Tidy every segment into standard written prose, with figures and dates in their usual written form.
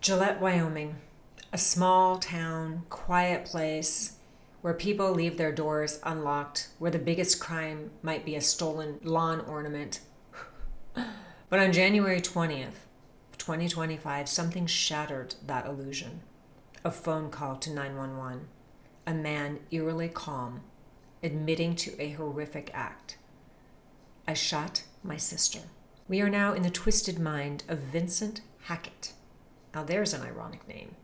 Gillette, Wyoming, a small town, quiet place where people leave their doors unlocked, where the biggest crime might be a stolen lawn ornament. But on January 20th, 2025, something shattered that illusion. A phone call to 911. A man eerily calm, admitting to a horrific act. I shot my sister. We are now in the twisted mind of Vincent Hackett. Now there's an ironic name.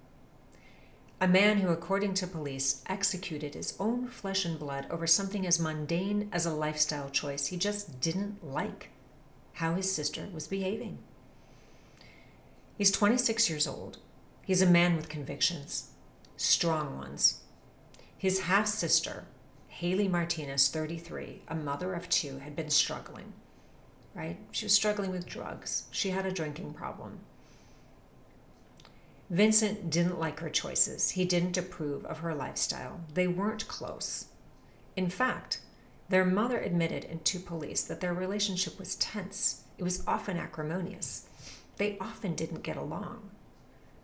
A man who, according to police, executed his own flesh and blood over something as mundane as a lifestyle choice. He just didn't like how his sister was behaving. He's 26 years old. He's a man with convictions, strong ones. His half-sister, Haley Martinez, 33, a mother of two, had been struggling, right? She was struggling with drugs. She had a drinking problem. Vincent didn't like her choices. He didn't approve of her lifestyle. They weren't close. In fact, their mother admitted to police that their relationship was tense. It was often acrimonious. They often didn't get along.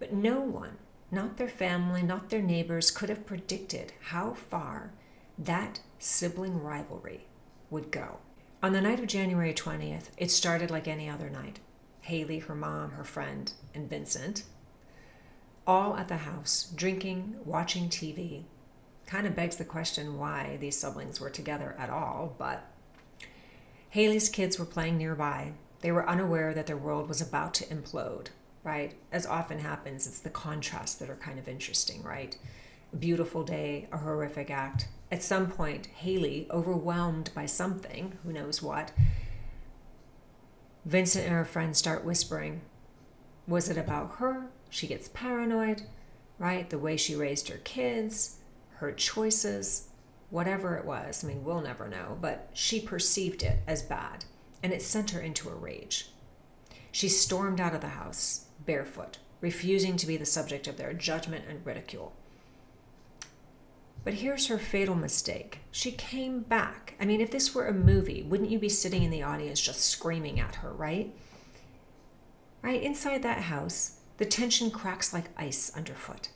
But no one, not their family, not their neighbors, could have predicted how far that sibling rivalry would go. On the night of January 20th, it started like any other night. Haley, her mom, her friend, and Vincent, all at the house, drinking, watching TV. Kind of begs the question why these siblings were together at all, but Haley's kids were playing nearby. They were unaware that their world was about to implode, right? As often happens, it's the contrasts that are kind of interesting, right? A beautiful day, a horrific act. At some point, Haley, overwhelmed by something, who knows what, Vincent and her friends start whispering. Was it about her? She gets paranoid, right? The way she raised her kids, her choices, whatever it was. I mean, we'll never know, but she perceived it as bad, and it sent her into a rage. She stormed out of the house, barefoot, refusing to be the subject of their judgment and ridicule. But here's her fatal mistake. She came back. I mean, if this were a movie, wouldn't you be sitting in the audience just screaming at her, right? Right inside that house, the tension cracks like ice underfoot.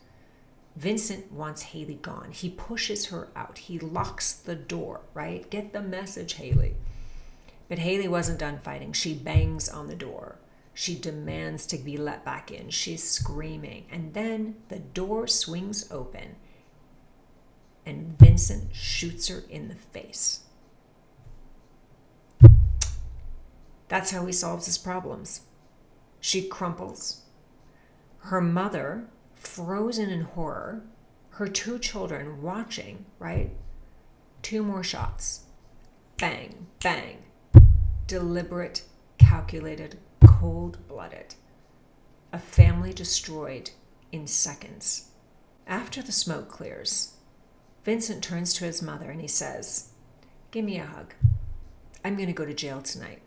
Vincent wants Haley gone. He pushes her out. He locks the door, right? Get the message, Haley. But Haley wasn't done fighting. She bangs on the door. She demands to be let back in. She's screaming. And then the door swings open and Vincent shoots her in the face. That's how he solves his problems. She crumples. Her mother, frozen in horror, her two children watching, right? Two more shots. Bang, bang. Deliberate, calculated, cold-blooded. A family destroyed in seconds. After the smoke clears, Vincent turns to his mother and he says, "Give me a hug. I'm going to go to jail tonight."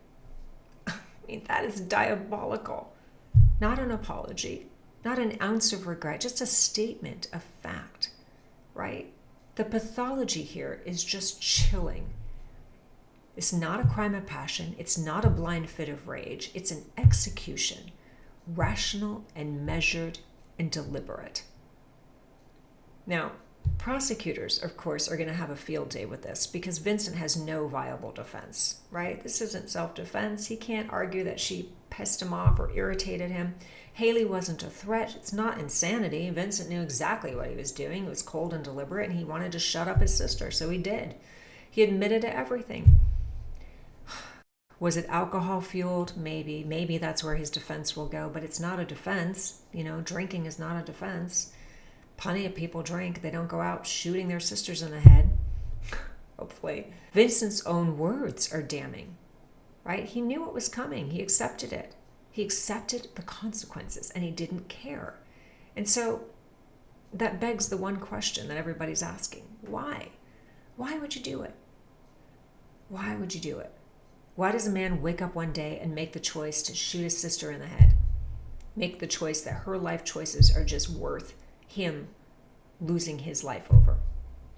I mean, that is diabolical. Not an apology, not an ounce of regret, just a statement of fact, right? The pathology here is just chilling. It's not a crime of passion. It's not a blind fit of rage. It's an execution, rational and measured and deliberate. Now, prosecutors, of course, are going to have a field day with this because Vincent has no viable defense, right? This isn't self-defense. He can't argue that she pissed him off or irritated him. Haley wasn't a threat. It's not insanity. Vincent knew exactly what he was doing. It was cold and deliberate, and he wanted to shut up his sister, so he did. He admitted to everything. Was it alcohol-fueled? Maybe. Maybe that's where his defense will go, but it's not a defense. You know, drinking is not a defense. Plenty of people drink. They don't go out shooting their sisters in the head, hopefully. Vincent's own words are damning, right? He knew what was coming. He accepted it. He accepted the consequences, and he didn't care. And so that begs the one question that everybody's asking. Why? Why would you do it? Why would you do it? Why does a man wake up one day and make the choice to shoot his sister in the head? Make the choice that her life choices are just worth him losing his life over,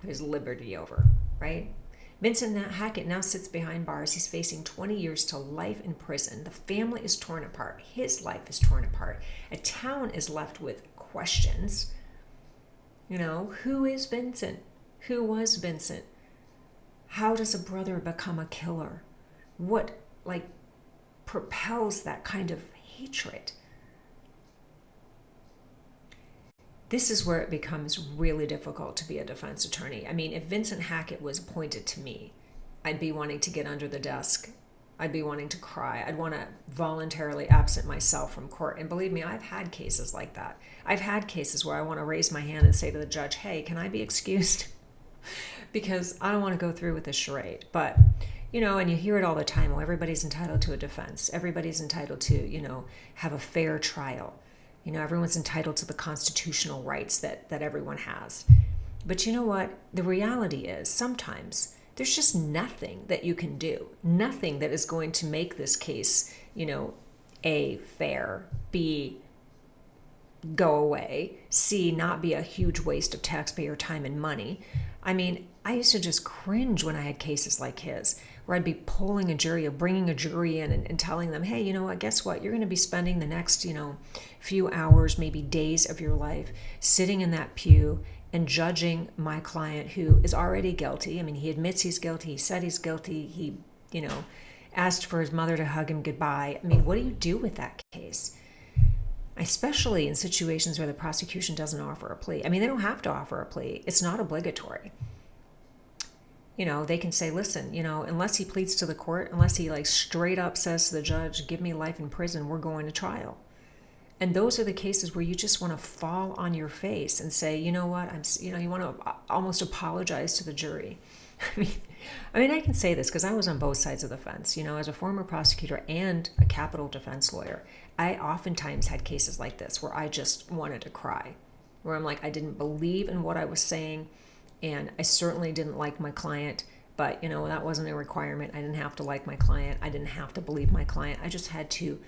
his liberty over, right? Vincent Hackett now sits behind bars. He's facing 20 years to life in prison. The family is torn apart. His life is torn apart. A town is left with questions. Who is Vincent? Who was Vincent? How does a brother become a killer? What, propels that kind of hatred? This is where it becomes really difficult to be a defense attorney. I mean, if Vincent Hackett was appointed to me, I'd be wanting to get under the desk. I'd be wanting to cry. I'd want to voluntarily absent myself from court. And believe me, I've had cases like that. I've had cases where I want to raise my hand and say to the judge, hey, can I be excused? Because I don't want to go through with this charade. But, and you hear it all the time. Well, everybody's entitled to a defense. Everybody's entitled to, have a fair trial. Everyone's entitled to the constitutional rights that everyone has. But you know what? The reality is sometimes there's just nothing that you can do. Nothing that is going to make this case, A, fair, B, go away, C, not be a huge waste of taxpayer time and money. I mean, I used to just cringe when I had cases like his, where I'd be polling a jury or bringing a jury in and telling them, hey, you know what, guess what? You're going to be spending the next, few hours, maybe days of your life sitting in that pew and judging my client who is already guilty. I mean, he admits he's guilty. He said he's guilty. He, asked for his mother to hug him goodbye. I mean, what do you do with that case? Especially in situations where the prosecution doesn't offer a plea. I mean, they don't have to offer a plea. It's not obligatory. They can say, listen, unless he pleads to the court, unless he straight up says to the judge, give me life in prison, we're going to trial. And those are the cases where you just want to fall on your face and say, you know what, you want to almost apologize to the jury. I mean, I can say this because I was on both sides of the fence. As a former prosecutor and a capital defense lawyer, I oftentimes had cases like this where I just wanted to cry, where I'm like, I didn't believe in what I was saying, and I certainly didn't like my client, but, that wasn't a requirement. I didn't have to like my client. I didn't have to believe my client. I just had to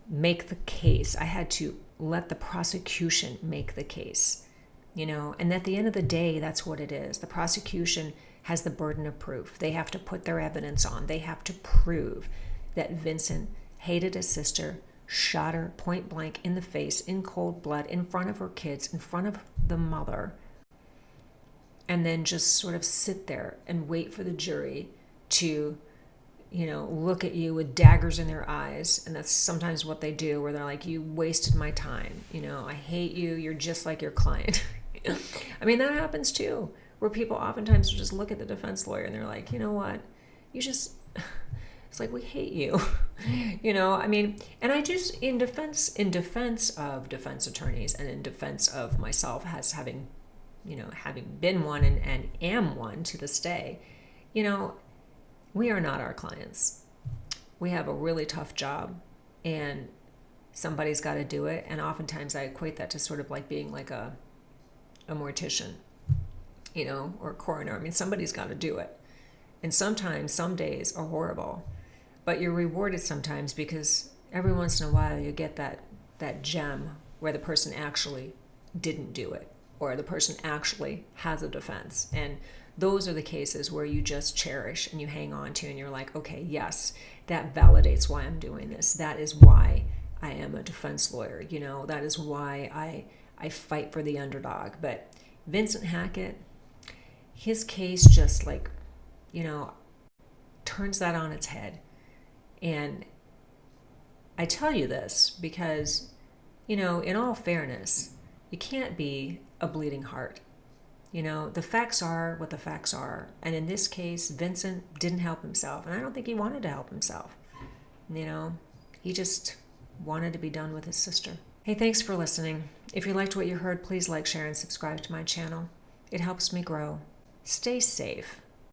make the case. I had to let the prosecution make the case, and at the end of the day, that's what it is. The prosecution has the burden of proof. They have to put their evidence on. They have to prove that Vincent hated his sister, shot her point blank in the face, in cold blood, in front of her kids, in front of the mother, and then just sort of sit there and wait for the jury to look at you with daggers in their eyes. And that's sometimes what they do, where they're like, you wasted my time. I hate you. You're just like your client. I mean, that happens too, where people oftentimes will just look at the defense lawyer and they're like, you know what? It's like, we hate you. I mean, and I just, in defense of defense attorneys and in defense of myself as having been one and am one to this day, we are not our clients. We have a really tough job, and somebody's got to do it. And oftentimes I equate that to sort of like being like a mortician, or a coroner. I mean, somebody's got to do it. And sometimes, some days are horrible, but you're rewarded sometimes because every once in a while you get that gem where the person actually didn't do it, or the person actually has a defense. And those are the cases where you just cherish and you hang on to, and you're like, okay, yes, that validates why I'm doing this. That is why I am a defense lawyer. That is why I fight for the underdog. But Vincent Hackett, his case just turns that on its head. And I tell you this because, in all fairness, you can't be a bleeding heart. The facts are what the facts are. And in this case, Vincent didn't help himself. And I don't think he wanted to help himself. He just wanted to be done with his sister. Hey, thanks for listening. If you liked what you heard, please like, share, and subscribe to my channel. It helps me grow. Stay safe.